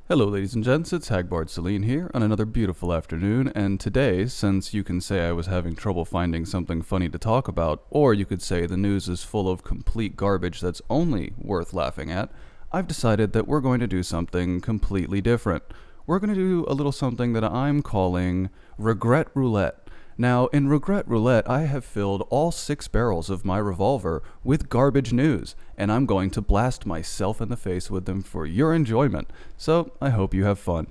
Hello ladies and gents, it's Hagbard Celine here on another beautiful afternoon, and today, since you can say I was having trouble finding something funny to talk about, or you could say the news is full of complete garbage that's only worth laughing at, I've decided that we're going to do something completely different. We're going to do a little something that I'm calling Regret Roulette. Now, in Regret Roulette, I have filled all 6 barrels of my revolver with garbage news, and I'm going to blast myself in the face with them for your enjoyment. So, I hope you have fun.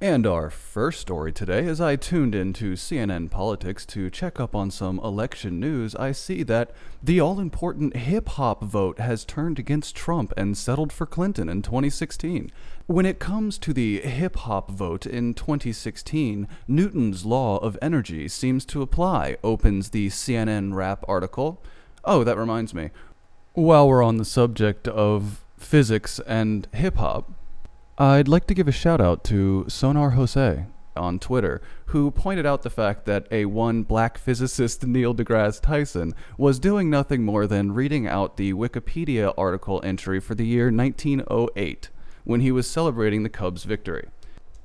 And our first story today, as I tuned into CNN Politics to check up on some election news, I see that the all-important hip-hop vote has turned against Trump and settled for Clinton in 2016. When it comes to the hip-hop vote in 2016, Newton's law of energy seems to apply, opens the CNN Rap article. Oh, that reminds me. While we're on the subject of physics and hip-hop, I'd like to give a shout out to Sonar Jose on Twitter, who pointed out the fact that one black physicist, Neil deGrasse Tyson, was doing nothing more than reading out the Wikipedia article entry for the year 1908, when he was celebrating the Cubs' victory.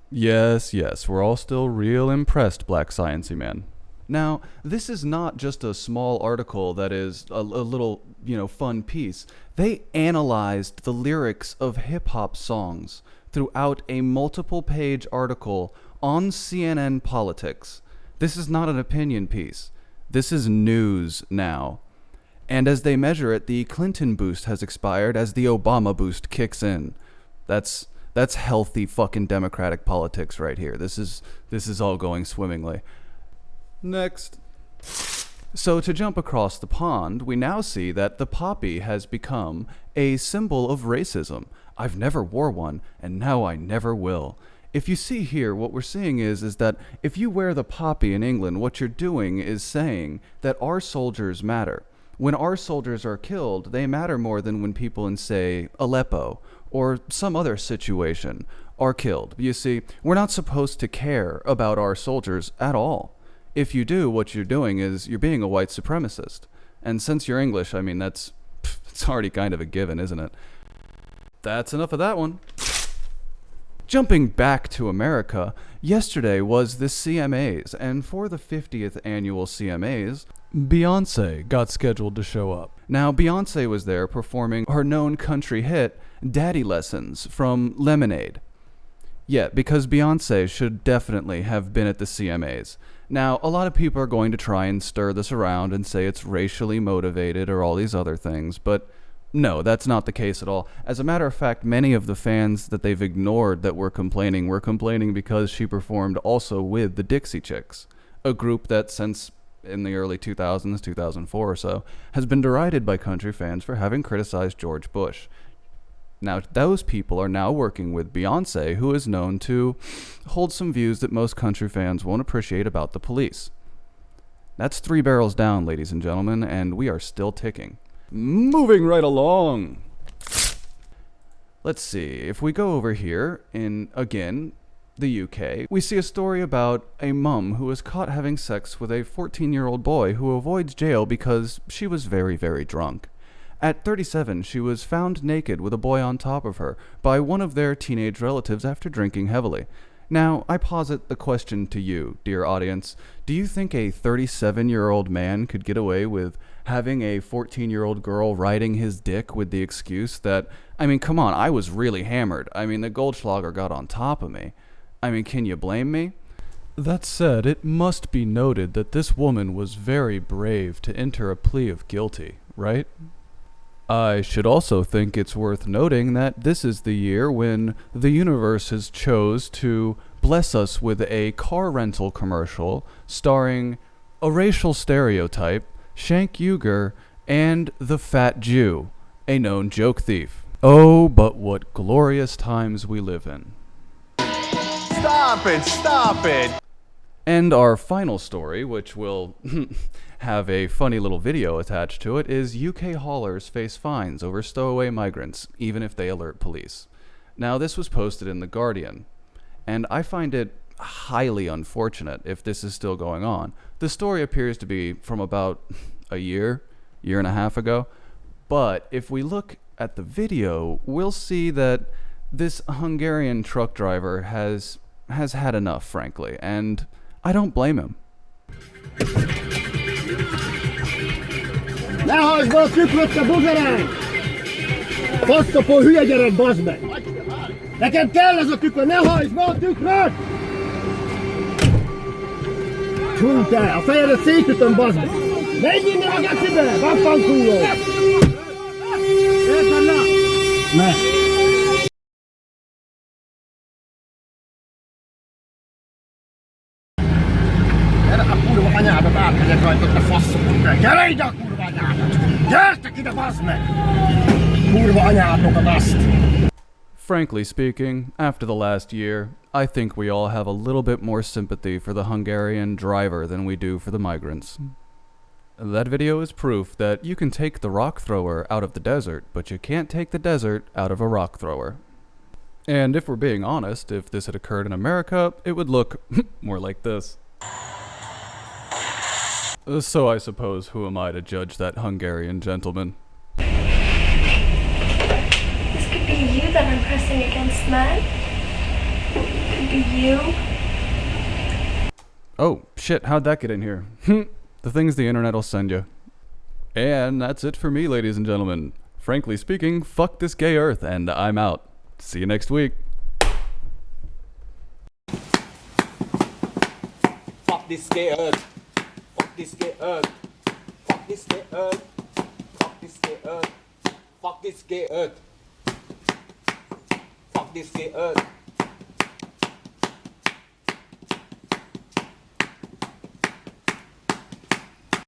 Yes, we're all still real impressed, Black Sciencey man. Now, this is not just a small article that is a little, fun piece. They analyzed the lyrics of hip-hop songs throughout a multiple-page article on CNN Politics. This is not an opinion piece. This is news now. And as they measure it, the Clinton boost has expired as the Obama boost kicks in. That's healthy fucking democratic politics right here. This is all going swimmingly. Next. So to jump across the pond, we now see that the poppy has become a symbol of racism. I've never wore one, and now I never will. If you see here, what we're seeing is that if you wear the poppy in England, what you're doing is saying that our soldiers matter. When our soldiers are killed, they matter more than when people in, say, Aleppo or some other situation are killed. You see, we're not supposed to care about our soldiers at all. If you do, what you're doing is you're being a white supremacist. And since you're English, I mean, it's already kind of a given, isn't it? That's enough of that one. Jumping back to America, yesterday was the CMAs, and for the 50th annual CMAs, Beyoncé got scheduled to show up. Now, Beyoncé was there performing her known country hit, Daddy Lessons, from Lemonade. Yeah, because Beyoncé should definitely have been at the CMAs. Now, a lot of people are going to try and stir this around and say it's racially motivated or all these other things, but no, that's not the case at all. As a matter of fact, many of the fans that they've ignored that were complaining because she performed also with the Dixie Chicks, a group that since in the early 2000s, 2004 or so, has been derided by country fans for having criticized George Bush. Now, those people are now working with Beyoncé, who is known to hold some views that most country fans won't appreciate about the police. That's 3 barrels down, ladies and gentlemen, and we are still ticking. Moving right along. Let's see, if we go over here in, again, the UK, we see a story about a mum who was caught having sex with a 14-year-old boy who avoids jail because she was very, very drunk. At 37, she was found naked with a boy on top of her by one of their teenage relatives after drinking heavily. Now, I posit the question to you, dear audience. Do you think a 37-year-old man could get away with having a 14-year-old girl riding his dick with the excuse that, come on, I was really hammered. The Goldschlager got on top of me. Can you blame me? That said, it must be noted that this woman was very brave to enter a plea of guilty, right? I should also think it's worth noting that this is the year when the universe has chose to bless us with a car rental commercial starring a racial stereotype, Shank Uger, and the Fat Jew, a known joke thief. Oh, but what glorious times we live in. Stop it! And our final story, which will have a funny little video attached to it, is UK haulers face fines over stowaway migrants, even if they alert police. Now, this was posted in The Guardian, and I find it highly unfortunate if this is still going on. The story appears to be from about a year and a half ago, but if we look at the video, we'll see that This Hungarian truck driver has had enough, frankly, and I don't blame him. Ne hajtsd be a tükröt, te buzerány! Fasztapó hülye gyerek, bazd meg! Nekem kell ez a tükör, ne hajtsd be a tükröt! Csúny te, a fejedet szétütöm, bazd meg! Menj innen a gecibe, vaffankúró! Ne! Gyere a kurva anyádat, átmegyek rajtad, te faszok! Gyere ide a kurva anyádat! Gyertek ide, bazd meg! Kurva anyátokat azt! Frankly speaking, after the last year, I think we all have a little bit more sympathy for the Hungarian driver than we do for the migrants. That video is proof that you can take the rock thrower out of the desert, but you can't take the desert out of a rock thrower. And if we're being honest, if this had occurred in America, it would look more like this. So I suppose who am I to judge that Hungarian gentleman? This could be you that I'm pressing against, man. Could be you. Oh, shit, how'd that get in here? The things the internet will send you. And that's it for me, ladies and gentlemen. Frankly speaking, fuck this gay earth, and I'm out. See you next week. Fuck this gay earth. Fuck this gay earth. Fuck this gay earth. Fuck this gay earth. Fuck this gay earth. Fuck this gay earth.